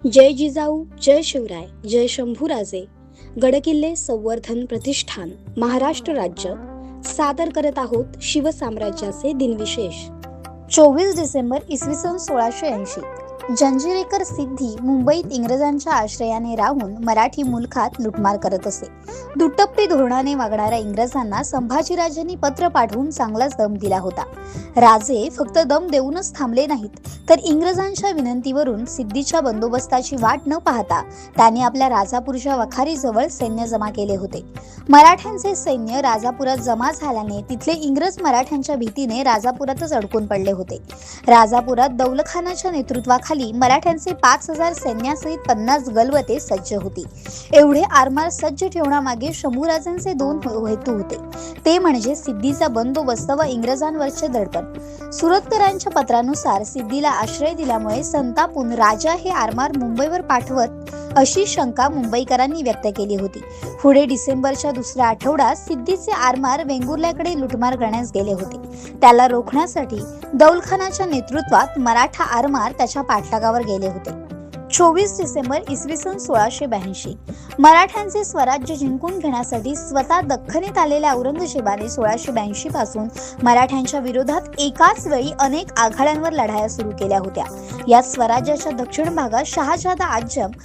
जय जिजाऊ, जय शिवराय, जय शंभूराजे. गडकिल्ले संवर्धन प्रतिष्ठान महाराष्ट्र राज्य सादर करत आहोत शिवसाम्राज्याचे दिनविशेष. 24 डिसेंबर इसवी सन 1680. जंजिरेकर सिद्धी मुंबईत इंग्रजांच्या आश्रयाने राहून मराठी मुलखात लुटमार करत असे. दुटप्पी धोरणाने वागणाऱ्या इंग्रजांना संभाजीराजांनी पत्र पाठवून चांगलाच दम दिला होता. राजे फक्त दम देऊनच थांबले नाहीत, तर इंग्रजांच्या विनंतीवरून सिद्धीच्या बंदोबस्ताची वाट न पाहता त्यांनी आपल्या राजापूरच्या वखारीजवळ सैन्य जमा केले होते. मराठ्यांचे सैन्य राजापुरात जमा झाल्याने तिथले इंग्रज मराठ्यांच्या भीतीने राजापुरातच अडकून पडले होते. राजापुरात दौलखानाच्या नेतृत्वाखाली मराठ्यांचे 5000 सैन्यासहित 50 गलबते सज्ज होती. एवढे आरमार सज्ज ठेवण्यामागे शंभूराजांचे 2 हेतू होते. ते म्हणजे सिद्धीचा बंदोबस्त व इंग्रजांवरचे दडपण. सुरतकरांच्या पत्रानुसार सिद्धीला आश्रय दिल्यामुळे संतापून राजा हे आरमार मुंबईवर पाठवत अशी शंका मुंबईकरांनी व्यक्त केली होती. पुढे डिसेंबरच्या दुसऱ्या आठवड्यात सिद्धीचे आरमार वेंगुर्ल्याकडे लुटमार करण्यास गेले होते. त्याला रोखण्यासाठी दौलखानाच्या नेतृत्वात मराठा आरमार त्याच्या पाठलागावर गेले होते. 24 डिसेंबर इसवी सन 1682. मराठ्यांचे स्वराज्य जिंकून घेण्यासाठी स्वतः दख्खनीत आलेल्या औरंगजेबाने 1682 पासून मराठ्यांच्या विरोधात एकाच वेळी अनेक आघाड्यांवर लढाया सुरू केल्या होत्या. या स्वराज्याच्या दक्षिण भागात शहाजादा आजम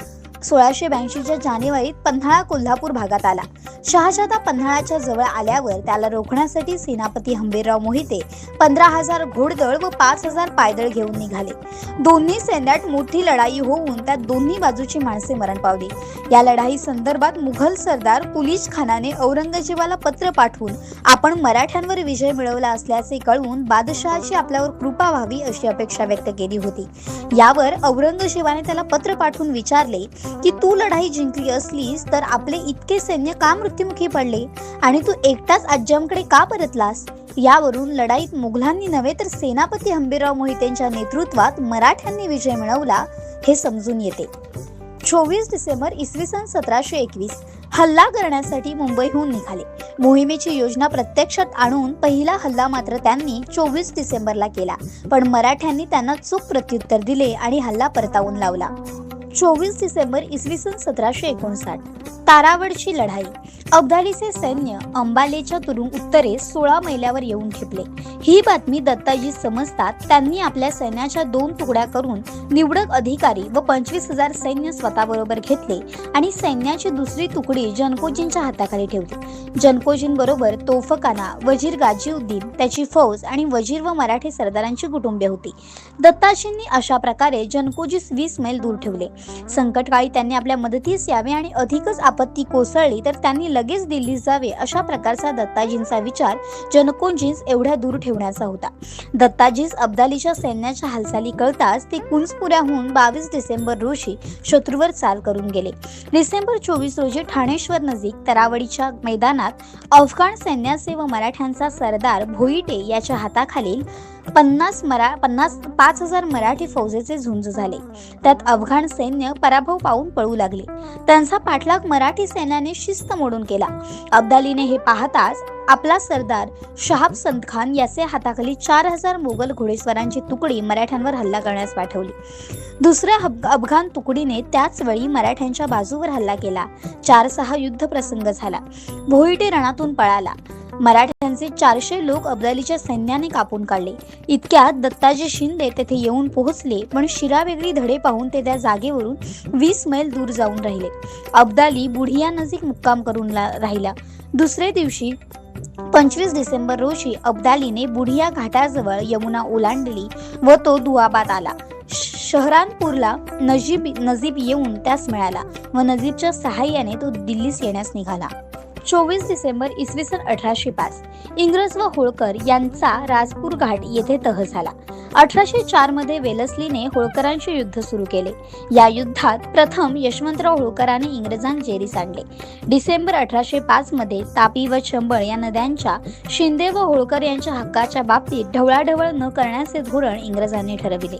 1682च्या जानेवारीत पन्हाळा कोल्हापूर भागात आला. शहाजादा पन्हाळाच्या जवळ आल्यावर त्याला रोखण्यासाठी सेनापती हंबीरराव मोहिते 15000 घोडदळ व 5000 पायदळ घेऊन निघाले. दोन्ही सैन्यात मोठी लढाई होऊन त्यात दोन्ही बाजूची माणसे मरण पावली. या लढाई संदर्भात मुघल सरदार कुलीच खानाने औरंगजेबाला पत्र पाठवून आपण मराठ्यांवर विजय मिळवला असल्याचे कळवून बादशहाची आपल्यावर कृपा व्हावी अशी अपेक्षा व्यक्त केली होती. यावर औरंगजेबाने त्याला पत्र पाठवून विचारले की तू लढाई जिंकली असलीस तर आपले इतके सैन्य का मृत्युमुखी पडले आणि तू एकटाच आज्जमकडे का परतलास. यावरून लढाईत मुघलांनी नव्हे तर सेनापती हंबीरराव मोहितेंच्या नेतृत्वात मराठ्यांनी विजय मिळवला हे समजून येते. 24 डिसेंबर इसवी सन 1721. हल्ला करण्यासाठी मुंबईहून निघाले. मोहिमेची योजना प्रत्यक्षात आणून पहिला हल्ला मात्र त्यांनी 24 डिसेंबरला केला, पण मराठ्यांनी त्यांना चोख प्रत्युत्तर दिले आणि हल्ला परतावून लावला. 24 डिसेंबर इसवी सन 1759. तारावडची लढाई. अब्दालीचे सैन्य अंबालेच्या उत्तरेस 16 मैलावर येऊन ठेपले. ही बातमी दत्ताजी समजतात त्यांनी आपल्या सैन्याच्या 2 तुकड्या करून निवडक अधिकारी व 25000 सैन्य स्वतःबरोबर घेतले आणि सैन्याची दुसरी तुकडी जनकोजींच्या हाताखाली ठेवली. जनकोजींबरोबर तोफखाना, वजीर गाजीउद्दीन, त्याची फौज आणि वजीर व मराठी सरदारांची कुटुंबे होती. दत्ताजींनी अशा प्रकारे जनकोजीस 20 मैल दूर ठेवले. संकटकाळी त्यांनी आपल्या मदतीस यावे आणि अधिकच आपत्ती कोसळली तर त्यांनी लगेच दिल्लीस जावे अशा प्रकारचा दत्ताजींचा विचार जनकोजींस एवढ्या दूर ठेवण्याचा होता. दत्ताजीस अब्दालीच्या सैन्याच्या हालचाली कळताच ते कुंजपुऱ्याहून 22 डिसेंबर रोजी शत्रूवर चाल करून गेले. डिसेंबर 24 रोजी ठाणेश्वर नजीक तरावडीच्या मैदानात अफगाण सैन्याचे व मराठ्यांचा सरदार भोईटे याच्या हाताखालील 5000 मराठी फौजेचे झुंज झाले. त्यात अफगाण सैन्य पराभव पावून पळू लागले. त्यांचा पाठलाग मराठी सैन्याने शिस्त मोडून केला. अब्दालीने हे पाहताच आपला सरदार शहाब संतखान याचे हाताखाली 4000 मोगल घोडेस्वारांची तुकडी मराठ्यांवर हल्ला करण्यास पाठवली. दुसऱ्या अफगाण तुकडीने त्याच वेळी मराठ्यांच्या बाजूवर हल्ला केला. 4-6 युद्ध प्रसंग झाला. भोईटे रणातून पळाला. मराठ्यांचे 400 लोक अब्दालीच्या सैन्याने कापून काढले. इतक्यात दत्ताजी शिंदे तेथे येऊन पोहोचले, पण शिरावेगळी धडे पाहून ते त्या जागेवरून 20 मैल दूर जाऊन राहिले. अब्दाली बुढिया नजीक मुक्काम करून राहिला. दुसरे दिवशी 25 डिसेंबर रोजी अब्दालीने बुढिया घाटाजवळ यमुना ओलांडली व तो दुआबात आला. शहरानपूरला नजीब येऊन त्यास मिळाला व नजीबच्या सहाय्याने तो दिल्लीस येण्यास निघाला. 24 डिसेंबर इसवी सन 1805. इंग्रज व होळकर यांचा राजपूर घाट येथे तह झाला. 1804 मध्ये वेलस्लीने होळकरांचे युद्ध सुरू केले. या युद्धात प्रथम यशवंतराव होळकरांनी इंग्रजांना जेरीस आणले. डिसेंबर 1805 मध्ये तापी व चंबळ या नद्यांच्या शिंदे व होळकर यांच्या हक्काच्या बाबतीत ढवळाढवळ न करण्याचे धोरण इंग्रजांनी ठरविले.